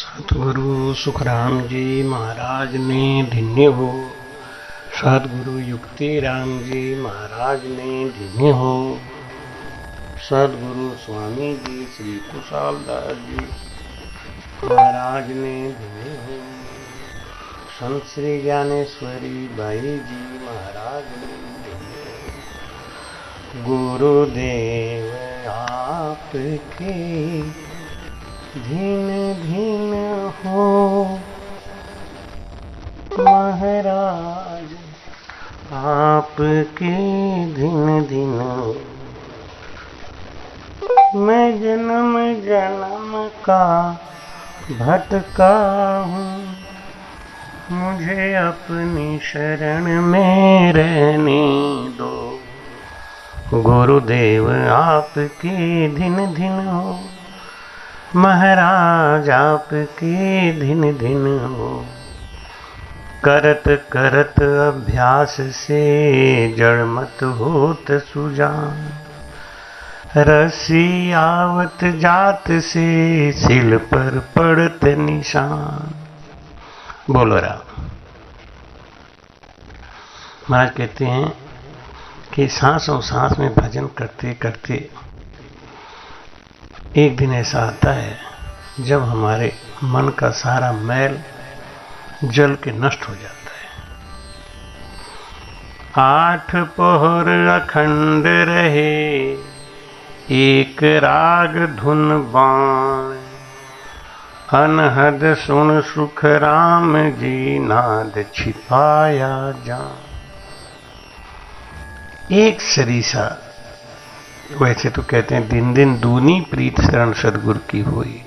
सतगुरु सुखराम जी महाराज ने धन्य हो। सतगुरु युक्तिराम जी महाराज ने धन्य हो। सतगुरु स्वामी जी श्री कुशालदास जी महाराज ने धन्य हो। संत श्री ज्ञानेश्वरी बाई जी महाराज ने धन्य हो। गुरुदेव आपके धीन धीन हो। महाराज आपके धीन धीन हो। मैं जन्म जन्म का भटका हूँ, मुझे अपनी शरण में रहने दो। गुरुदेव आपके धीन धीन हो। महाराज आपके धीन धीन हो। करत करत अभ्यास से जड़ मत होत सुजान। रस्सी आवत जात से सिल पर पड़त निशान। बोलो राम। महाराज कहते हैं कि सांसों सांस में भजन करते करते एक दिन ऐसा आता है जब हमारे मन का सारा मैल जल के नष्ट हो जाता है। 8 पहर अखंड रहे एक राग धुन बाण। अनहद सुन सुख राम जी नाद छिपाया जान। एक सरीसा, वैसे तो कहते हैं दिन दिन दूनी प्रीत शरण सदगुरु की हुई।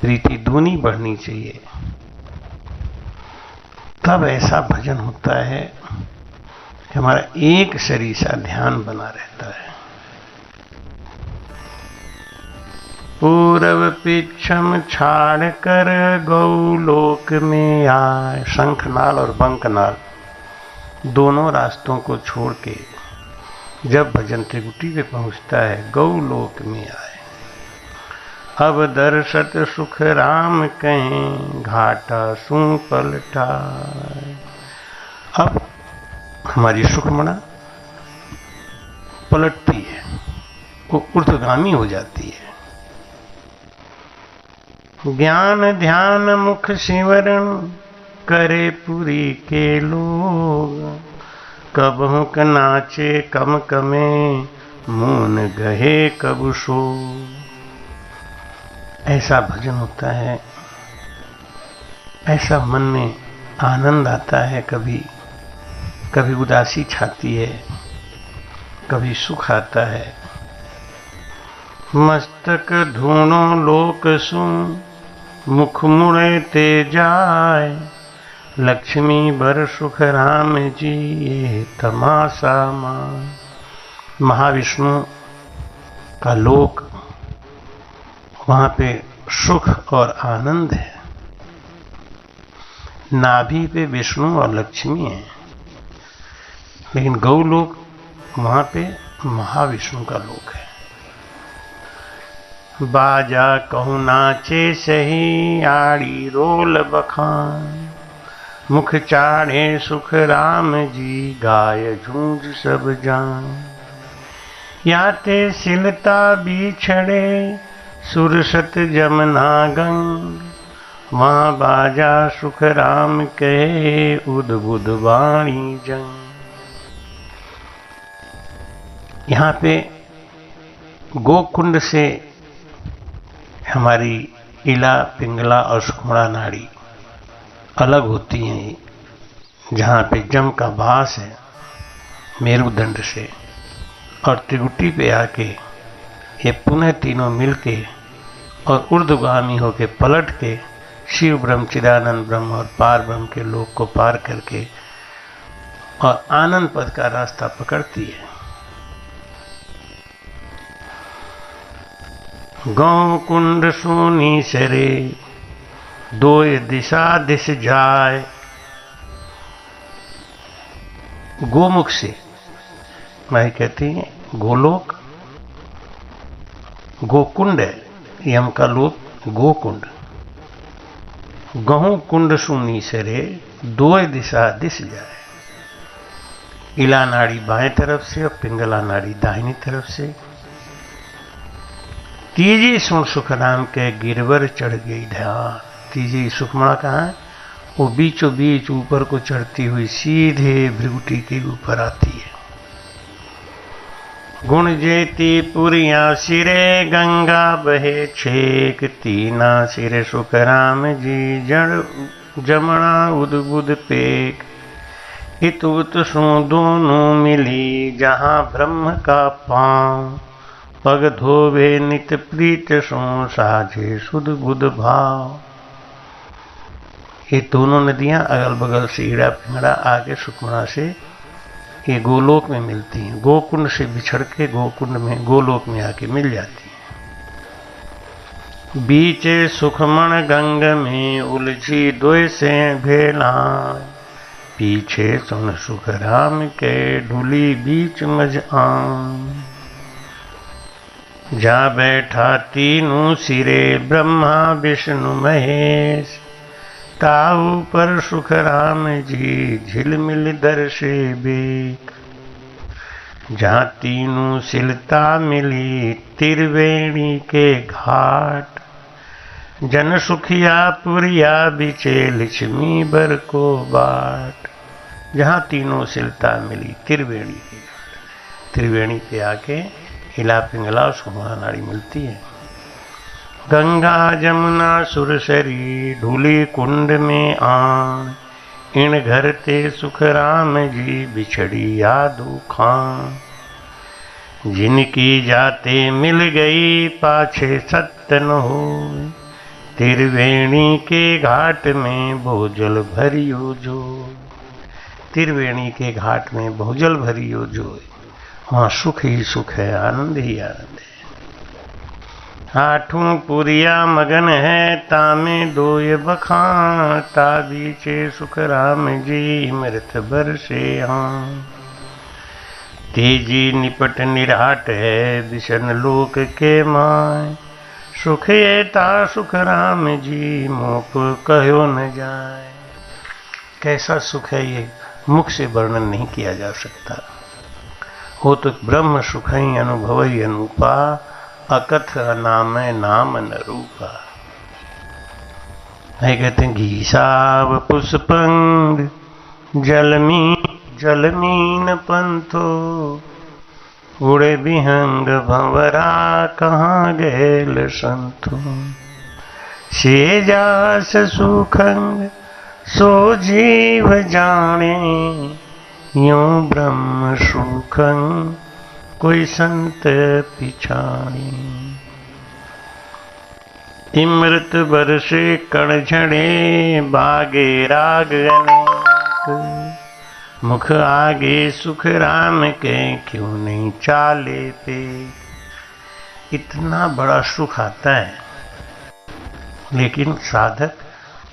प्रीति दूनी बढ़नी चाहिए, तब ऐसा भजन होता है कि हमारा एक सरीसा ध्यान बना रहता है। पूरब पिछम छाड़ कर गौलोक में आए। शंखनाल और बंकनाल दोनों रास्तों को छोड़ के जब भजन त्रिकुटी पे पहुंचता है, गौलोक में आए। अब दर्शत सुख राम कहें घाटा सू पलटा। अब हमारी सुखमणा पलटती है, वो ऊर्ध्वगामी हो जाती है। ज्ञान ध्यान मुख सिमरन करे पुरी के लोग। कबहु क नाचे कम कमे मून गहे कबु सो। ऐसा भजन होता है, ऐसा मन में आनंद आता है। कभी कभी उदासी छाती है, कभी सुख आता है। मस्तक धूणो लोक सु मुख मुड़े ते जाए। लक्ष्मी बर सुख राम जी ये तमाशा मान। महाविष्णु का लोक, वहां पे सुख और आनंद है। नाभि पे विष्णु और लक्ष्मी है, लेकिन गौलोक वहां पे महाविष्णु का लोक है। बाजा कहूँ नाचे सही आड़ी रोल बखान। मुख चाढ़े सुख राम जी गाय झूंझ सब जान। याते सिलता बिछड़े सुरसत जमना गंग। वहाँ बाजा सुख राम कहे उद्बुद वाणी जंग। यहाँ पे गोकुंड से हमारी इला पिंगला और सुखमणा नाड़ी अलग होती हैं। जहाँ पे जम का वास है मेरुदंड से, और त्रिकुटी पे आके ये पुनः तीनों मिलके और ऊर्ध्वगामी होके पलट के शिव ब्रह्म चिदानंद ब्रह्म और पार ब्रह्म के लोक को पार करके और आनंद पद का रास्ता पकड़ती है। गौ कुंड सोनी सरे दोय दिशा दिश जाए। गोमुख से माई कहती है गोलोक गोकुंड है, यम का लोक गोकुंड। गहूं कुंड सुनी सरे दोय दिशा दिस जाए। इला नाड़ी बाएं तरफ से और पिंगला नाड़ी दाहिनी तरफ से। तीजी सुन सुखराम के गिरवर चढ़ गई ध्यान। तीजी सुखमणा कहाँ है? वो बीचों बीच ऊपर को चढ़ती हुई सीधे भृगुटी के ऊपर आती है। गुण जेती पुरिया सिरे गंगा बहे छेक। तीना सिरे सुखराम जी जड़ जमना उद्बुद पेक। इत उत सु दोनों मिली जहाँ ब्रह्म का पांव। पग धोवे नित प्रीत सो साझे सुध बुध भाव। ये दोनों नदियां अगल बगल से ईड़ा पिंगड़ा आके सुखमणा से ये गोलोक में मिलती हैं। गोकुंड से बिछड़ के गोकुंड में गोलोक में आके मिल जाती हैं। बीचे सुखमण गंग में उलझी दोय से भेला। पीछे सुन सुखराम के ढुली बीच मज आम। जा बैठा तीनों सिरे ब्रह्मा विष्णु महेश। ताऊ पर सुखराम जी झिलमिल दर्शे बेक। जहाँ तीनों सिलता मिली त्रिवेणी के घाट। जन सुखिया पुरिया बिचे लक्ष्मी बर को बाट। जहाँ तीनों सिलता मिली त्रिवेणी के घाट। त्रिवेणी पे आके इला पिंगला सुखमणा नाड़ी मिलती है। गंगा जमुना सुरसरी ढूली कुंड में आन। इन घर ते सुखराम जी बिछड़ी यादू खान। जिनकी जाते मिल गई पाछे सत्य न हो। त्रिवेणी के घाट में भोजल भरियो जो। त्रिवेणी के घाट में भोजल भरियो जो। वहाँ सुख ही सुख है, आनंद ही आनंद है। आठों पुरिया मगन है तामे दोय बखान। ता बीचे सुखराम जी मृत बरसे हाँ। तेजी निपट निराट है विषण लोक के माय। सुख ता सुखराम जी मोक कहो न जाए। कैसा सुख है ये, मुख से वर्णन नहीं किया जा सकता। हो तो ब्रह्म सुख ही अनुभव ही अनुपा। अकथ नाम नाम न रूपा। है कहते हैं घीसाव पुष्पंग जलमीन पंथो। उड़े विहंग भंवरा कहाँ गेल संतो। से जास सुखंग सो जीव जाने। यूं ब्रह्म सुखंग कोई संत पिछाड़ी। इमृत बरसे कण झड़े बागे राग अनेक। मुख आगे सुख राम के क्यों नहीं चाले पे। इतना बड़ा सुख आता है लेकिन साधक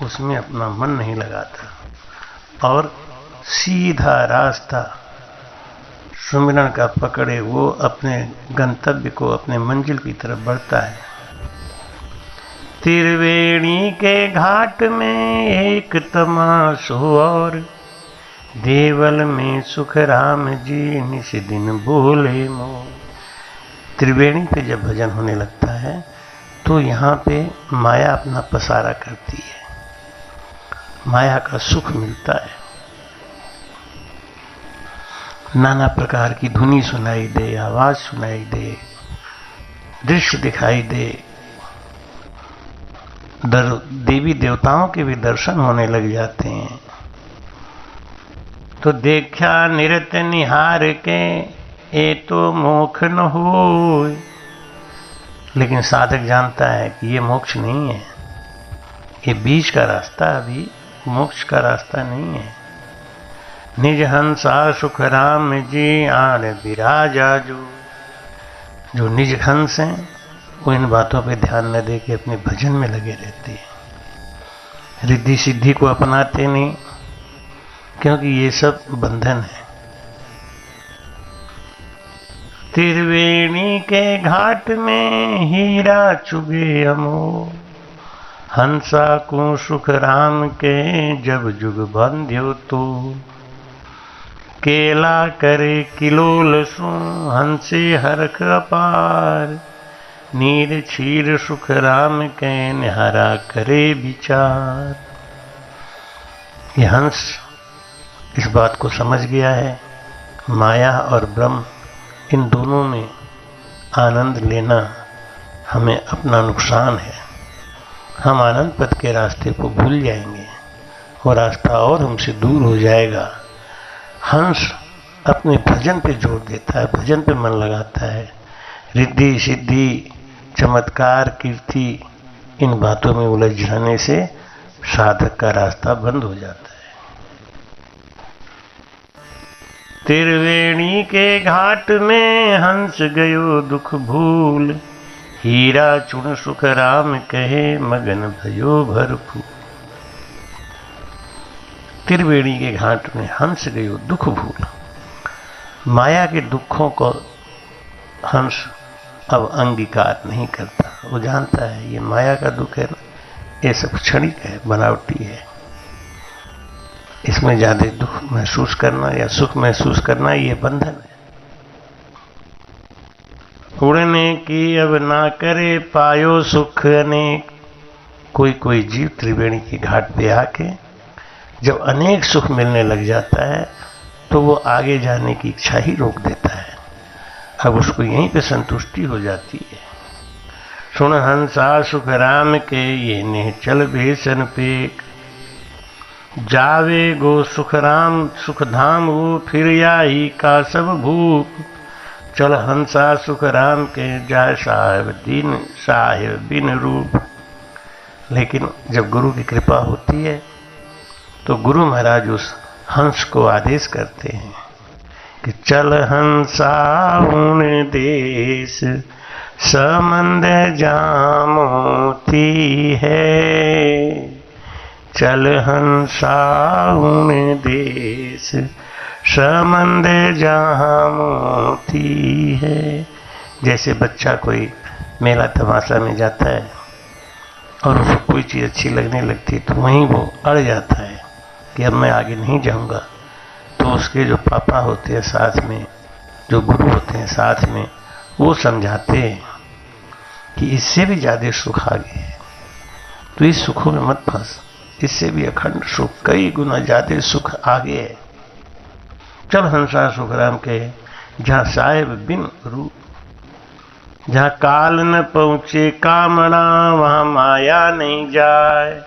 उसमें अपना मन नहीं लगाता और सीधा रास्ता सुमिरन का पकड़े वो अपने गंतव्य को, अपने मंजिल की तरफ बढ़ता है। त्रिवेणी के घाट में एक तमाशो और। देवल में सुखराम जी निस दिन बोले मोर। त्रिवेणी पे जब भजन होने लगता है तो यहाँ पे माया अपना पसारा करती है। माया का सुख मिलता है। नाना प्रकार की धुनी सुनाई दे, आवाज सुनाई दे, दृश्य दिखाई दे। देवी देवताओं के भी दर्शन होने लग जाते हैं। तो देखा निरत निहार के ये तो मोक्ष न हो। लेकिन साधक जानता है कि ये मोक्ष नहीं है, ये बीच का रास्ता, अभी मोक्ष का रास्ता नहीं है। निज हंसा सुखराम जी आड़ विराजा जो निज हंस हैं वो इन बातों पे ध्यान न दे के अपने भजन में लगे रहते हैं। रिद्धि सिद्धि को अपनाते नहीं क्योंकि ये सब बंधन है। त्रिवेणी के घाट में हीरा चुगे अमो। हंसा को सुख राम के जब जुग बंध्यो तो, केला करे किलोल सो हंसे हरख अपार, नीर क्षीर सुख राम के निहारा करे विचार। ये हंस इस बात को समझ गया है, माया और ब्रह्म इन दोनों में आनंद लेना हमें अपना नुकसान है। हम आनंद पथ के रास्ते को भूल जाएंगे और रास्ता और हमसे दूर हो जाएगा। हंस अपने भजन पे जोर देता है, भजन पे मन लगाता है। रिद्धि सिद्धि चमत्कार कीर्ति इन बातों में उलझ जाने से साधक का रास्ता बंद हो जाता है। त्रिवेणी के घाट में हंस गयो दुख भूल, हीरा चुन सुख राम कहे मगन भयो भरपूर। त्रिवेणी के घाट में हंस गयो दुख भूल। माया के दुखों को हंस अब अंगीकार नहीं करता। वो जानता है ये माया का दुख है ना, ये सब क्षणिक है, बनावटी है। इसमें ज्यादा दुख महसूस करना या सुख महसूस करना ये बंधन है। उड़ने की अब ना करे पायो सुख अनेक। कोई कोई जीव त्रिवेणी के घाट पे आके जब अनेक सुख मिलने लग जाता है तो वो आगे जाने की इच्छा ही रोक देता है। अब उसको यहीं पे संतुष्टि हो जाती है। सुन हंसा सुख राम के ये ने चल भेसन पेक, जावे गो सुख राम सुख धाम वो फिर आई का सब भूप। चल हंसा सुख राम के जाय साहेब बिन रूप। लेकिन जब गुरु की कृपा होती है तो गुरु महाराज उस हंस को आदेश करते हैं कि चल हंसा उन देश समंद जामोती है। चल हंसा उन देश समंद जहाँ मोती है। जैसे बच्चा कोई मेला तमाशा में जाता है और उसको कोई चीज़ अच्छी लगने लगती है तो वहीं वो अड़ जाता है कि अब मैं आगे नहीं जाऊंगा। तो उसके जो पापा होते हैं साथ में, जो गुरु होते हैं साथ में, वो समझाते हैं कि इससे भी ज़्यादा सुख आगे है, तो इस सुखों में मत फंस, इससे भी अखंड सुख कई गुना ज्यादा सुख आगे है। चल हंसा सुख राम के जहाँ साहेब बिन रूप, जहाँ काल न पहुँचे कामना वहाँ माया नहीं जाए।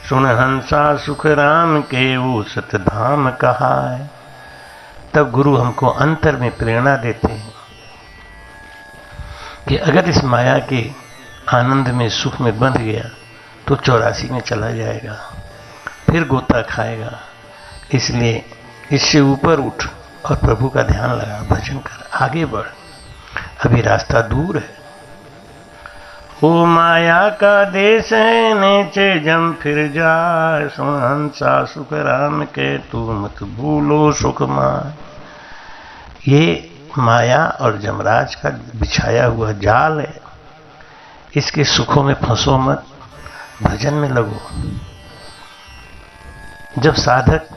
सुन हंसा सुख राम के वो सतधाम कहा है। तब गुरु हमको अंतर में प्रेरणा देते हैं कि अगर इस माया के आनंद में सुख में बंध गया तो 84 में चला जाएगा, फिर गोता खाएगा। इसलिए इससे ऊपर उठ और प्रभु का ध्यान लगा, भजन कर, आगे बढ़। अभी रास्ता दूर है। वो माया का देश है नीचे जम फिर जाए। सुन हंसा सुख राम के तू मत भूलो सुख माय। ये माया और जमराज का बिछाया हुआ जाल है, इसके सुखों में फंसो मत, भजन में लगो। जब साधक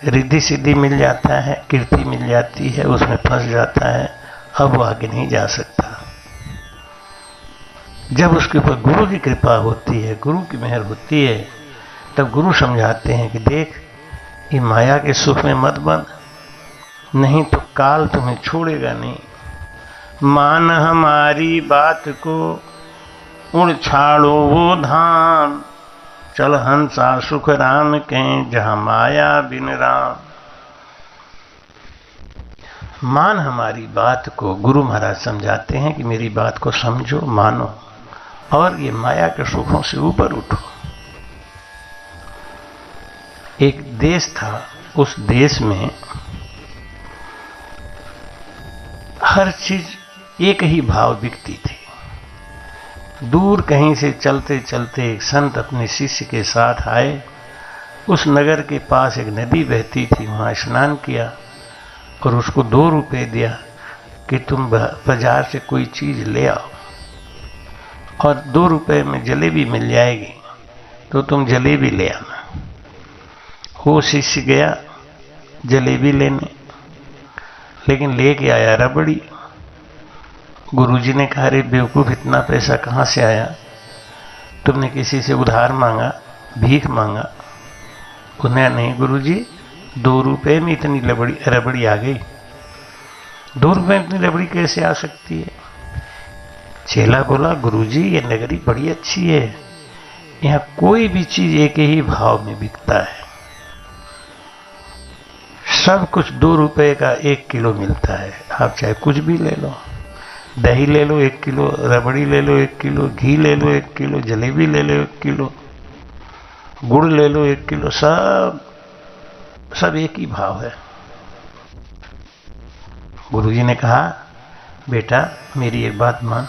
रिद्धि सिद्धि मिल जाता है, कीर्ति मिल जाती है, उसमें फंस जाता है, अब वो आगे नहीं जा सकता। जब उसके ऊपर गुरु की कृपा होती है, गुरु की मेहर होती है, तब गुरु समझाते हैं कि देख ये माया के सुख में मत बंध, नहीं तो काल तुम्हें छोड़ेगा नहीं। मान हमारी बात को उड़ छाड़ो वो धाम। चल हंसा सुख राम के जहाँ माया बिन राम। मान हमारी बात को, गुरु महाराज समझाते हैं कि मेरी बात को समझो, मानो और ये माया के सुखों से ऊपर उठो। एक देश था, उस देश में हर चीज एक ही भाव बिकती थी। दूर कहीं से चलते चलते एक संत अपने शिष्य के साथ आए। उस नगर के पास एक नदी बहती थी, वहां स्नान किया और उसको 2 रुपए दिया कि तुम बाजार से कोई चीज ले आओ और 2 रुपए में जलेबी मिल जाएगी। तो तुम जलेबी ले आना। वो शिष्य गया जलेबी लेने, लेकिन लेके आया रबड़ी। गुरुजी ने कहा, अरे बेवकूफ, इतना पैसा कहाँ से आया? तुमने किसी से उधार मांगा, भीख मांगा? उन्हें, नहीं गुरुजी, 2 रुपए में इतनी रबड़ी आ गई। 2 रुपए में इतनी रबड़ी कैसे आ सकती है? चेला बोला, गुरुजी ये नगरी बड़ी अच्छी है, यहाँ कोई भी चीज एक ही भाव में बिकता है, सब कुछ 2 रुपए का 1 किलो मिलता है। आप चाहे कुछ भी ले लो, दही ले लो 1 किलो, रबड़ी ले लो 1 किलो, घी ले लो 1 किलो, जलेबी ले लो 1 किलो, गुड़ ले लो 1 किलो, सब एक ही भाव है। गुरुजी ने कहा, बेटा मेरी एक बात मान,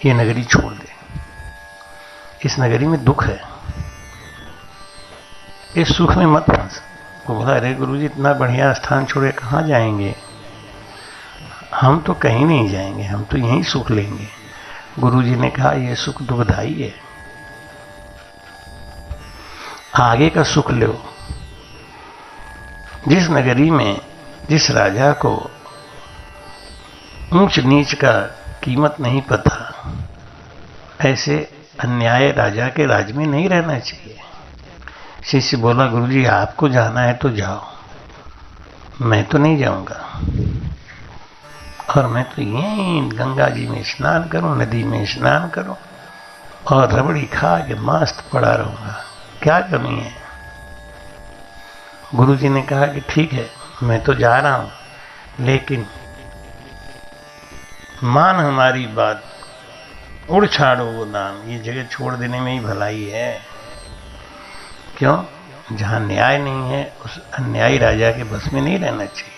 ये नगरी छोड़ दे, इस नगरी में दुख है, इस सुख में मत फंस। वो बोला, अरे गुरुजी इतना बढ़िया स्थान छोड़े कहाँ जाएंगे? हम तो कहीं नहीं जाएंगे, हम तो यहीं सुख लेंगे। गुरुजी ने कहा, यह सुख दुखदाई है, आगे का सुख लो। जिस नगरी में जिस राजा को ऊंच नीच का कीमत नहीं पता, ऐसे अन्याय राजा के राज में नहीं रहना चाहिए। शिष्य बोला, गुरुजी आपको जाना है तो जाओ, मैं तो नहीं जाऊंगा, और मैं तो यहीं गंगा जी में स्नान करूं, नदी में स्नान करूं और रबड़ी खा के मस्त पड़ा रहूंगा, क्या कमी है? गुरुजी ने कहा कि ठीक है, मैं तो जा रहा हूं, लेकिन मान हमारी बात, उड़ छाड़ो वो नाम, ये जगह छोड़ देने में ही भलाई है। क्यों? जहां न्याय नहीं है उस अन्यायी राजा के बस में नहीं रहना चाहिए।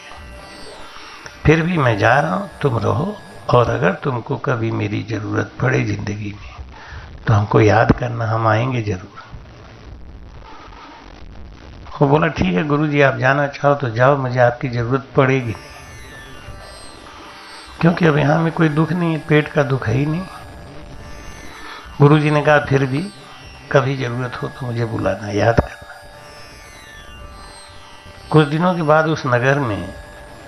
फिर भी मैं जा रहा हूं, तुम रहो, और अगर तुमको कभी मेरी जरूरत पड़े जिंदगी में तो हमको याद करना, हम आएंगे जरूर। वो बोला, ठीक है गुरुजी, आप जाना चाहो तो जाओ, मुझे आपकी जरूरत पड़ेगी, क्योंकि अब यहां में कोई दुख नहीं है, पेट का दुख है ही नहीं। गुरुजी ने कहा, फिर भी कभी जरूरत हो तो मुझे बुलाना, याद करना। कुछ दिनों के बाद उस नगर में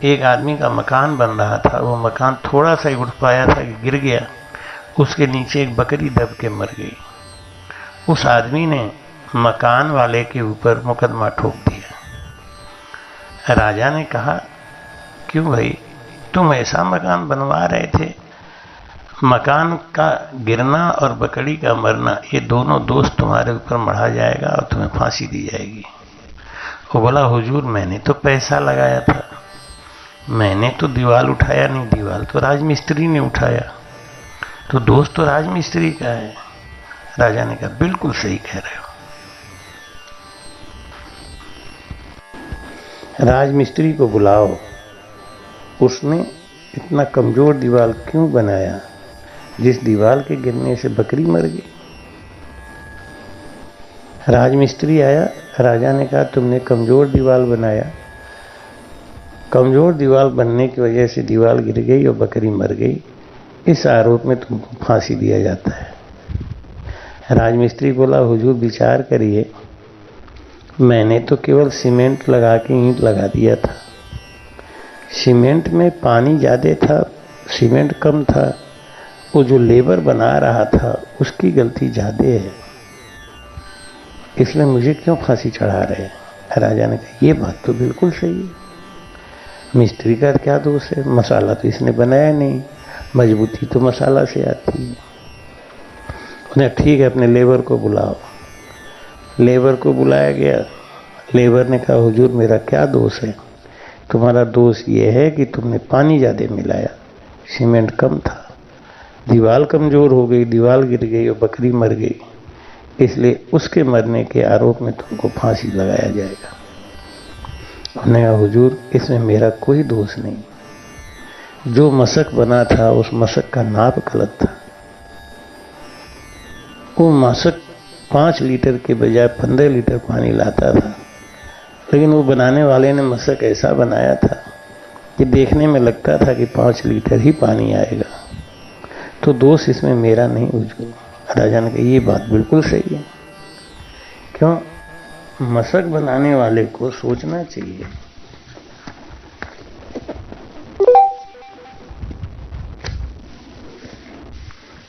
एक आदमी का मकान बन रहा था। वो मकान थोड़ा सा ही उठ पाया था कि गिर गया, उसके नीचे एक बकरी दब के मर गई। उस आदमी ने मकान वाले के ऊपर मुकदमा ठोक दिया। राजा ने कहा, क्यों भाई, तुम ऐसा मकान बनवा रहे थे, मकान का गिरना और बकरी का मरना, ये दोनों दोष तुम्हारे ऊपर मढ़ा जाएगा और तुम्हें फांसी दी जाएगी। वो बोला, हुजूर मैंने तो पैसा लगाया था, मैंने तो दीवार उठाया नहीं, दीवार तो राजमिस्त्री ने उठाया, तो दोष तो राजमिस्त्री का है। राजा ने कहा, बिल्कुल सही कह रहे हो, राजमिस्त्री को बुलाओ, उसने इतना कमजोर दीवार क्यों बनाया जिस दीवार के गिरने से बकरी मर गई। राजमिस्त्री आया, राजा ने कहा, तुमने कमजोर दीवार बनाया, कमजोर दीवार बनने की वजह से दीवार गिर गई और बकरी मर गई, इस आरोप में तुमको फांसी दिया जाता है। राजमिस्त्री बोला, हुजूर विचार करिए, मैंने तो केवल सीमेंट लगा के ईंट लगा दिया था, सीमेंट में पानी ज़्यादा था, सीमेंट कम था, वो जो लेबर बना रहा था उसकी गलती ज़्यादा है, इसलिए मुझे क्यों फांसी चढ़ा रहे हैं। राजा ने कहा, ये बात तो बिल्कुल सही है, मिस्त्री का क्या दोष है, मसाला तो इसने बनाया नहीं, मजबूती तो मसाला से आती है। उन्हें, ठीक है, अपने लेबर को बुलाओ। लेबर को बुलाया गया। लेबर ने कहा, हुजूर मेरा क्या दोष है? तुम्हारा दोष ये है कि तुमने पानी ज़्यादा मिलाया, सीमेंट कम था, दीवार कमज़ोर हो गई, दीवार गिर गई और बकरी मर गई, इसलिए उसके मरने के आरोप में तुमको फांसी लगाया जाएगा। उन्होंने कहा, हुजूर इसमें मेरा कोई दोष नहीं, जो मशक बना था उस मशक का नाप गलत था, वो मशक 5 लीटर के बजाय 15 लीटर पानी लाता था, लेकिन वो बनाने वाले ने मशक ऐसा बनाया था कि देखने में लगता था कि 5 लीटर ही पानी आएगा, तो दोष इसमें मेरा नहीं हुजूर। राजा ने कहा, ये बात बिल्कुल सही है, क्यों? मशक बनाने वाले को सोचना चाहिए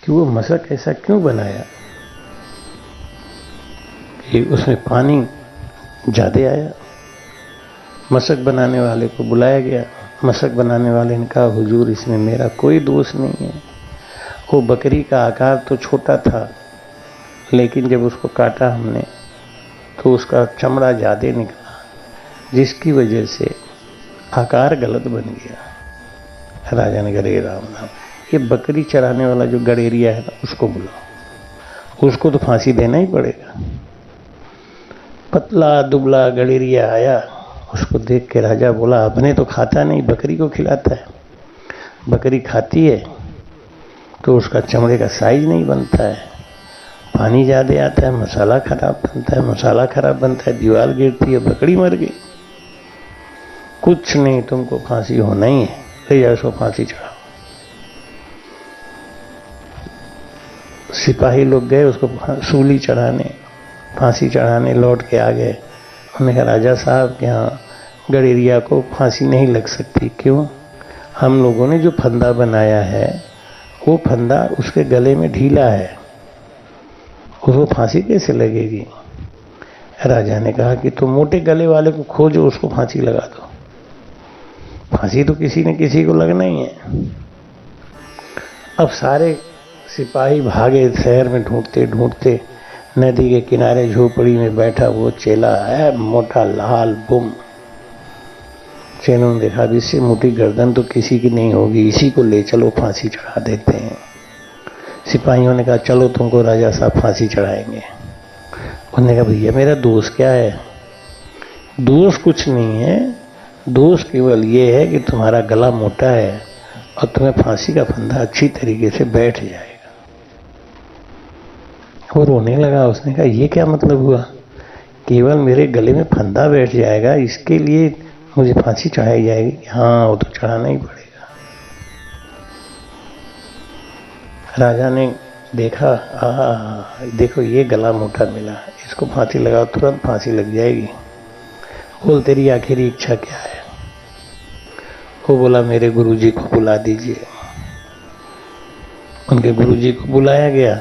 कि वो मशक ऐसा क्यों बनाया कि उसमें पानी ज़्यादा आया। मशक बनाने वाले को बुलाया गया। मशक बनाने वाले ने कहा, हुजूर इसमें मेरा कोई दोष नहीं है। वो बकरी का आकार तो छोटा था, लेकिन जब उसको काटा हमने तो उसका चमड़ा ज़्यादा निकला, जिसकी वजह से आकार गलत बन गया। राजा ने कहा, राम राम, ये बकरी चराने वाला जो गड़ेरिया है ना, उसको बुलाओ, उसको तो फांसी देना ही पड़ेगा। पतला दुबला गड़ेरिया आया, उसको देख के राजा बोला, अपने तो खाता नहीं, बकरी को खिलाता है। बकरी खाती है तो उसका चमड़े का साइज नहीं बनता है, पानी ज़्यादा आता है, मसाला खराब बनता है, मसाला खराब बनता है, दीवार गिरती है, बकरी मर गई। कुछ नहीं, तुमको फांसी होना ही है, ले जाओ उसको फांसी चढ़ाओ। सिपाही लोग गए उसको सूली चढ़ाने, फांसी चढ़ाने, लौट के आ गए। उन्होंने कहा, राजा साहब के यहाँ गड़ेरिया को फांसी नहीं लग सकती। क्यों? हम लोगों ने जो फंदा बनाया है वो फंदा उसके गले में ढीला है, उसको फांसी कैसे लगेगी? राजा ने कहा कि तुम मोटे गले वाले को खोजो, उसको फांसी लगा दो। फांसी तो किसी न किसी को लगना ही है। अब सारे सिपाही भागे शहर में, ढूंढते ढूंढते नदी के किनारे झोपड़ी में बैठा वो चेला है, मोटा लाल बुम। चेलों ने देखा, इससे मोटी गर्दन तो किसी की नहीं होगी, इसी को ले चलो, फांसी चढ़ा देते हैं। सिपाहियों ने कहा, चलो तुमको राजा साहब फांसी चढ़ाएंगे। उन्होंने कहा, भैया मेरा दोष क्या है? दोष कुछ नहीं है, दोष केवल ये है कि तुम्हारा गला मोटा है और तुम्हें फांसी का फंदा अच्छी तरीके से बैठ जाएगा। वो रोने लगा। उसने कहा, ये क्या मतलब हुआ? केवल मेरे गले में फंदा बैठ जाएगा, इसके लिए मुझे फांसी चढ़ाई जाएगी? हाँ, वो तो चढ़ाना ही पड़ेगा। राजा ने देखा, देखो ये गला मोटा मिला, इसको फांसी लगाओ, तुरंत फांसी लग जाएगी। बोल, तेरी आखिरी इच्छा क्या है? वो बोला, मेरे गुरुजी को बुला दीजिए। उनके गुरुजी को बुलाया गया।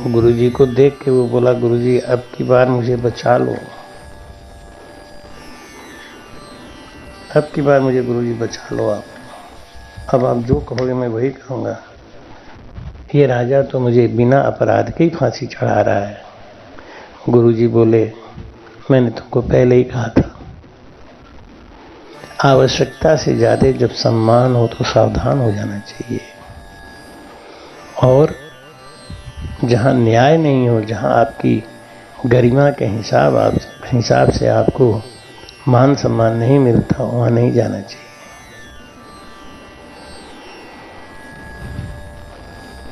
गुरुजी को देख के वो बोला, गुरुजी अब की बार मुझे बचा लो, अब की बार मुझे गुरुजी बचा लो आप। अब आप जो कहोगे मैं वही कहूँगा। ये राजा तो मुझे बिना अपराध के ही फांसी चढ़ा रहा है। गुरुजी बोले, मैंने तुमको पहले ही कहा था, आवश्यकता से ज़्यादा जब सम्मान हो तो सावधान हो जाना चाहिए, और जहाँ न्याय नहीं हो, जहाँ आपकी गरिमा के हिसाब से आपको मान सम्मान नहीं मिलता, वहाँ नहीं जाना चाहिए।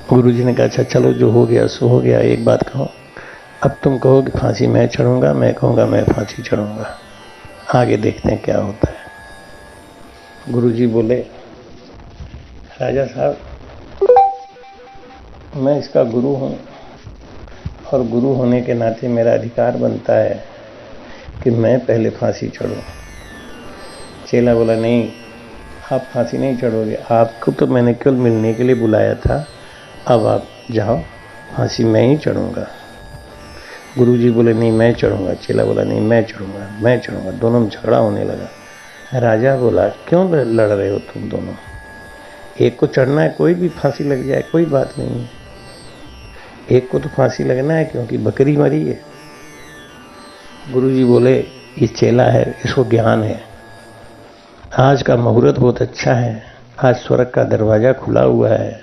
गुरुजी ने कहा, अच्छा चलो जो हो गया सो हो गया। एक बात कहो, अब तुम कहो कि फांसी मैं चढ़ूंगा, मैं कहूँगा मैं फांसी चढ़ूंगा, आगे देखते हैं क्या होता है। गुरुजी बोले, राजा साहब मैं इसका गुरु हूँ, और गुरु होने के नाते मेरा अधिकार बनता है कि मैं पहले फांसी चढ़ूं। चेला बोला, नहीं, आप फांसी नहीं चढ़ोगे, आपको तो मैंने केवल मिलने के लिए बुलाया था, अब आप जाओ, फांसी मैं ही चढ़ूंगा। गुरुजी बोले, नहीं मैं चढ़ूंगा। चेला बोला, नहीं मैं चढ़ूंगा, मैं चढ़ूंगा। दोनों में झगड़ा होने लगा। राजा बोला, क्यों लड़ रहे हो तुम दोनों? एक को चढ़ना है, कोई भी फांसी लग जाए कोई बात नहीं है, एक को तो फांसी लगना है क्योंकि बकरी मरी है। गुरुजी बोले, ये चेला है, इसको ज्ञान है, आज का मुहूर्त बहुत अच्छा है, आज स्वर्ग का दरवाजा खुला हुआ है,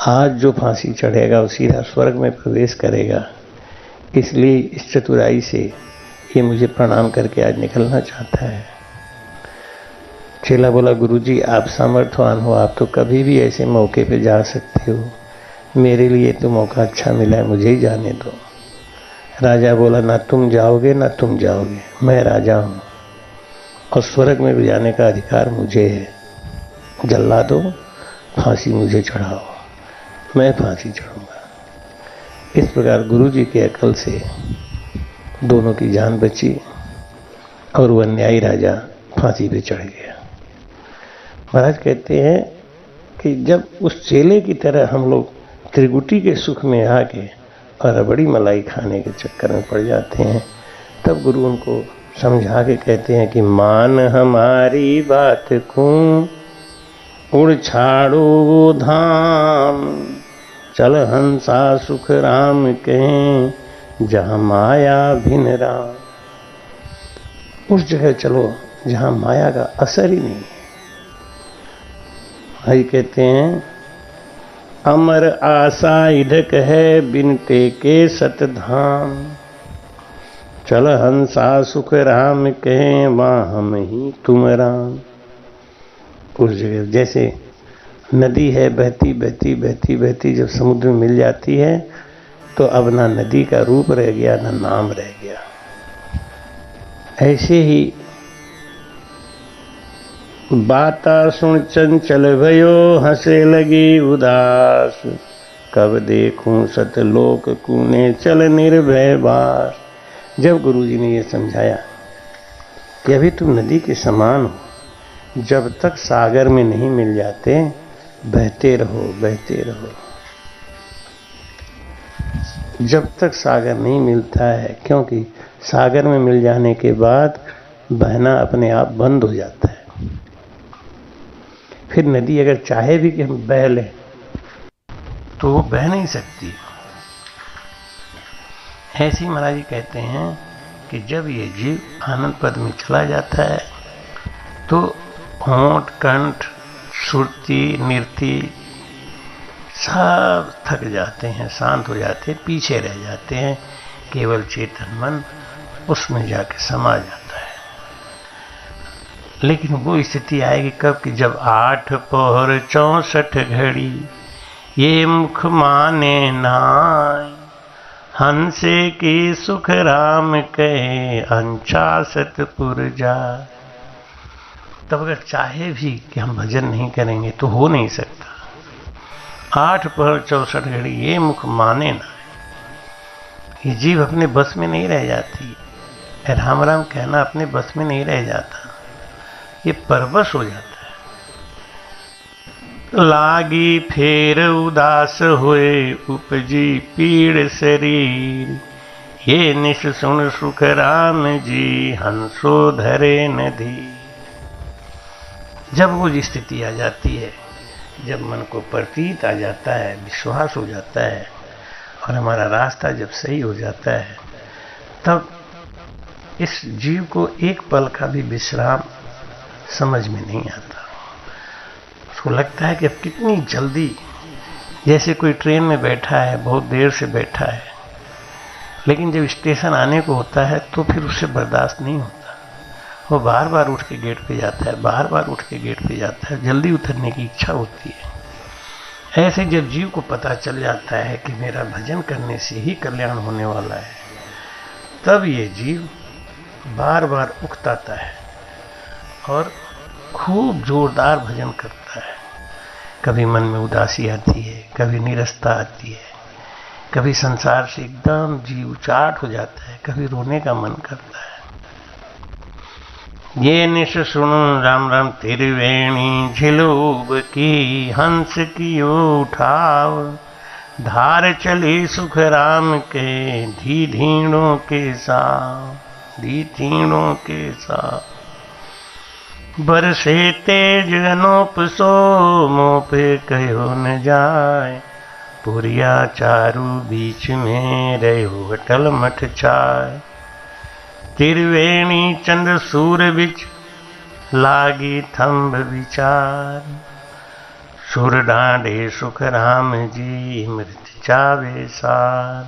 आज जो फांसी चढ़ेगा वो सीधा स्वर्ग में प्रवेश करेगा, इसलिए इस चतुराई से ये मुझे प्रणाम करके आज निकलना चाहता है। चेला बोला, गुरुजी आप सामर्थ्यवान हो, आप तो कभी भी ऐसे मौके पे जा सकते हो, मेरे लिए तो मौका अच्छा मिला है, मुझे ही जाने दो। राजा बोला, ना तुम जाओगे ना तुम जाओगे, मैं राजा हूँ और स्वर्ग में भी जाने का अधिकार मुझे है, जल्लादो फांसी मुझे चढ़ाओ, मैं फांसी चढ़ूंगा। इस प्रकार गुरु जी के अकल से दोनों की जान बची और वह न्यायी राजा फांसी पे चढ़ गया। महाराज कहते हैं कि जब उस चेले की तरह हम लोग त्रिगुटी के सुख में आके और बड़ी मलाई खाने के चक्कर में पड़ जाते हैं, तब गुरु उनको समझा के कहते हैं कि मान हमारी बात को, उड़ छाड़ो वो धाम, चल हंसा सुख राम कहें, जहां माया भिन राम। उस जगह चलो जहां माया का असर ही नहीं है। भाई कहते हैं अमर आशा इधक है, बिन टेके सतधाम, चल हंसा सुख राम कहें, वहाँ हम ही तुम राम। उस जगह जैसे नदी है, बहती बहती बहती बहती जब समुद्र में मिल जाती है तो अब ना नदी का रूप रह गया ना नाम रह गया। ऐसे ही बाता सुन चंचल भयो, हंसे लगी उदास, कब देखूं सतलोक कूने, चल निर्भय बास। जब गुरुजी ने यह समझाया कि अभी तुम नदी के समान हो, जब तक सागर में नहीं मिल जाते बहते रहो बहते रहो। जब तक सागर नहीं मिलता है, क्योंकि सागर में मिल जाने के बाद बहना अपने आप बंद हो जाता है। फिर नदी अगर चाहे भी कि हम बह लें तो वो बह नहीं सकती। ऐसे ही महाराज जी कहते हैं कि जब ये जीव आनंद पद में चला जाता है तो होंठ कंठ सुरती नृति सब थक जाते हैं, शांत हो जाते हैं, पीछे रह जाते हैं। केवल चेतन मन उसमें जाके समा जाता है। लेकिन वो स्थिति आएगी कब कि जब 8 पहर 64 घड़ी ये मुख माने नाय, हंसे की सुख राम कहे, अंचासत पुर जाय। तब अगर चाहे भी कि हम भजन नहीं करेंगे तो हो नहीं सकता। 8 पहर 64 घड़ी ये मुख माने ना, ये जीव अपने बस में नहीं रह जाती। राम राम कहना अपने बस में नहीं रह जाता, ये परवश हो जाता है। लागी फेर उदास हुए, उपजी पीड़ शरीर, ये निश सुन सुख राम जी, हंसो धरे नदी। जब वो स्थिति आ जाती है, जब मन को प्रतीत आ जाता है, विश्वास हो जाता है और हमारा रास्ता जब सही हो जाता है, तब इस जीव को एक पल का भी विश्राम समझ में नहीं आता। उसको लगता है कि अब कितनी जल्दी, जैसे कोई ट्रेन में बैठा है, बहुत देर से बैठा है, लेकिन जब स्टेशन आने को होता है तो फिर उससे बर्दाश्त नहीं होता। वो बार बार उठ के गेट पे जाता है, बार बार उठ के गेट पे जाता है, जल्दी उतरने की इच्छा होती है। ऐसे जब जीव को पता चल जाता है कि मेरा भजन करने से ही कल्याण होने वाला है, तब ये जीव बार बार उकताता है और खूब जोरदार भजन करता है। कभी मन में उदासी आती है, कभी निरस्ता आती है, कभी संसार से एकदम जीव चाट हो जाता है, कभी रोने का मन करता है। ये निश सुनो राम राम तिरवेणी, झिलूब की हंस की उठाव, धार चली सुख राम के, धी धीणों के साथ, धी तीणों के साथ। बरसे तेज अनूप सो, मोह पे कहो न जाए, पुरिया चारू बीच में रहो अटल मठ छाय। त्रिवेणी चंद्र सूर बिच, लागी थंब विचार, सुर डांडे सुख राम जी, मृत चावे सार।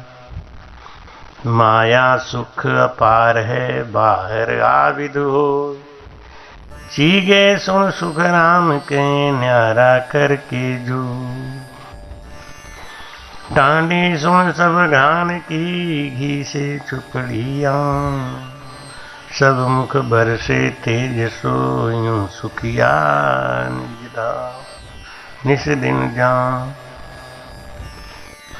माया सुख अपार है, बाहर आविद हो, चीगे सुन सुख राम के, न्यारा करके जो। डांडी सुन सब गान की, घी से चुपड़ियाँ, सब मुख बरसे तेज सो, यूं सुखिया निज धाम, निस दिन जान।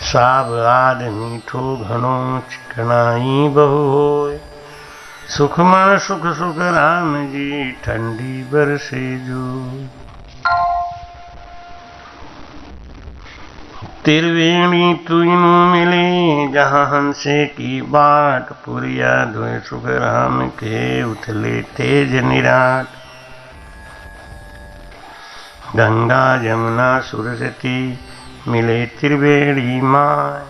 साब आद मीठो घणो चिकनाई बहु होय। सुखमन सुख सुख राम जी ठंडी बरसे जो। त्रिवेणी तुइनु मिले जहाँ हंसे की बाट। पुरिया धोए सुख राम के उथले तेज निराट। गंगा यमुना सुरसती मिले त्रिवेणी माय।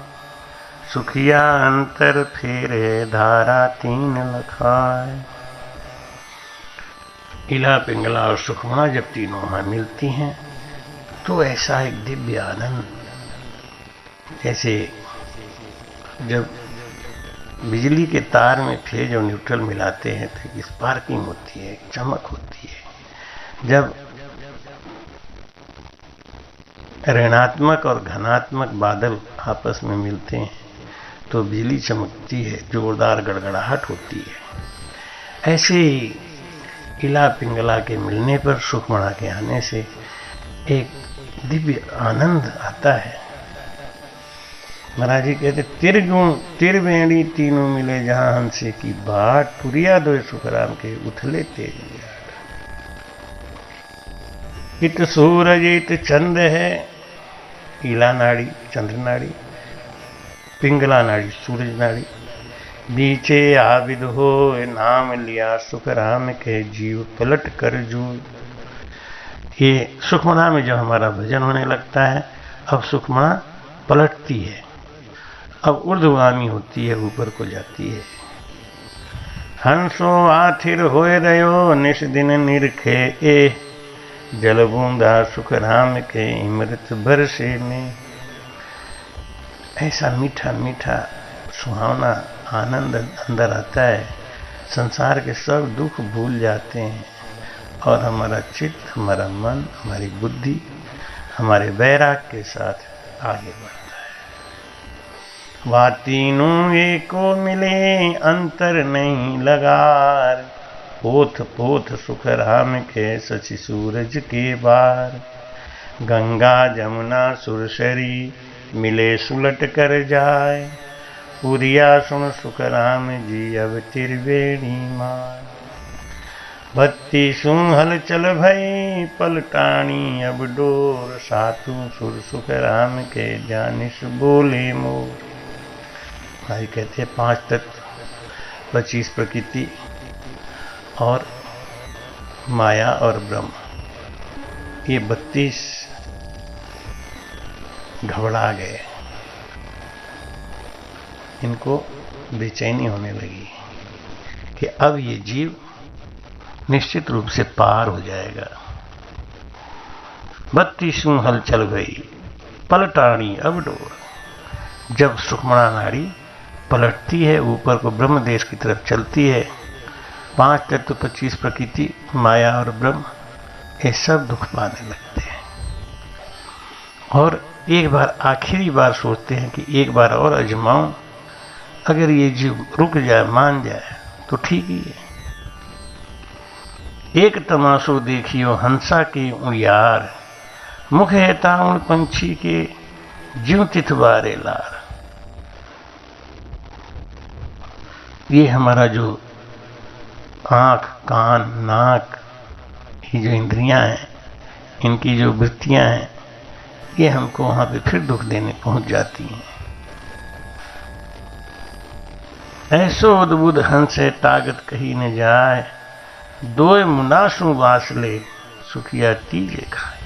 सुखिया अंतर फेरे धारा 3 लखाए। इला पिंगला और सुखमणा जब तीनों वहां मिलती हैं तो ऐसा एक दिव्य आनंद, जैसे जब बिजली के तार में फेज और न्यूट्रल मिलाते हैं तो एक स्पार्किंग होती है, चमक होती है। जब ऋणात्मक और धनात्मक बादल आपस में मिलते हैं तो बिजली चमकती है, जोरदार गड़गड़ाहट होती है। ऐसे ही इला पिंगला के मिलने पर, सुखमणा के आने से एक दिव्य आनंद आता है। महाराज जी कहते त्रिवेणी तीनों मिले जहां हंसे की बाट। पुरिया दो सुखराम के उथले तेज। इत सूरज इत चंद है, इला नाड़ी चंद्र नाड़ी, पिंगला नाड़ी सूरज नाड़ी। बीचे आविद हो नाम लिया सुखराम के जीव पलट कर जू। ये सुखमणा में जब हमारा भजन होने लगता है, अब सुखमणा पलटती है, अब ऊर्ध्वगामी होती है, ऊपर को जाती है। हंसो आथिर होए रहो निस दिन निरखे ए। जल बूंदा सुख राम के इमृत बरसे में। ऐसा मीठा मीठा सुहावना आनंद अंदर आता है, संसार के सब दुख भूल जाते हैं और हमारा चित्त, हमारा मन, हमारी बुद्धि हमारे वैराग के साथ आगे बढ़ता है। वा तीनों एको मिले अंतर नहीं लगार। पोथ पोथ सुख राम के सचि सूरज के बार। गंगा जमुना सुरसरी मिले सुलट कर जाए। पुरिया सुन सुख राम जी अब त्रिवेणी मार। बत्ती सुहल चल भई पलटानी अब डोर। सातु सुर सुख राम के जानिस बोले मोर। भाई कहते 5 तत्व, 25 प्रकृति और माया और ब्रह्म, ये 32 घबरा गए। इनको बेचैनी होने लगी कि अब ये जीव निश्चित रूप से पार हो जाएगा। 32 हलचल गई पलटानी अब डोर। जब सुखमणा नाड़ी पलटती है, ऊपर को ब्रह्म देश की तरफ चलती है, 5 तत्व, 25 प्रकृति, माया और ब्रह्म, ये सब दुख पाने लगते हैं और एक बार, आखिरी बार सोचते हैं कि एक बार और आजमाऊं, अगर ये जीव रुक जाए, मान जाए तो ठीक ही है। एक तमाशो देखियो हंसा के उड़ियार। मुख है ताउण पंछी के ज्यों तिथवारे लार। ये हमारा जो आँख, कान, नाक, ये जो इंद्रियां हैं, इनकी जो वृत्तियां हैं, ये हमको वहां पे फिर दुख देने पहुंच जाती हैं। ऐसो उद्बुद हंसे ताकत कही न जाए। दोय मुनासु वासले सुखिया तीजे खाए।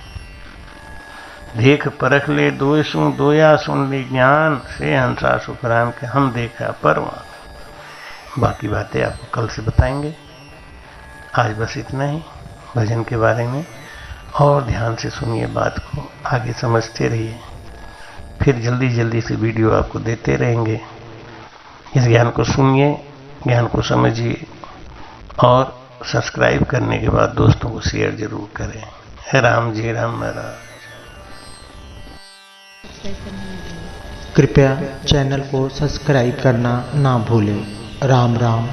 देख परख ले दोय सु दोया सुन ले ज्ञान। से हंसा सुखराम के हम देखा परवान। बाकी बातें आपको कल से बताएंगे। आज बस इतना ही भजन के बारे में, और ध्यान से सुनिए बात को, आगे समझते रहिए। फिर जल्दी जल्दी से वीडियो आपको देते रहेंगे। इस ज्ञान को सुनिए, ज्ञान को समझिए और सब्सक्राइब करने के बाद दोस्तों को शेयर जरूर करें। हे राम जी राम महाराज। कृपया चैनल को सब्सक्राइब करना ना भूलें। राम राम।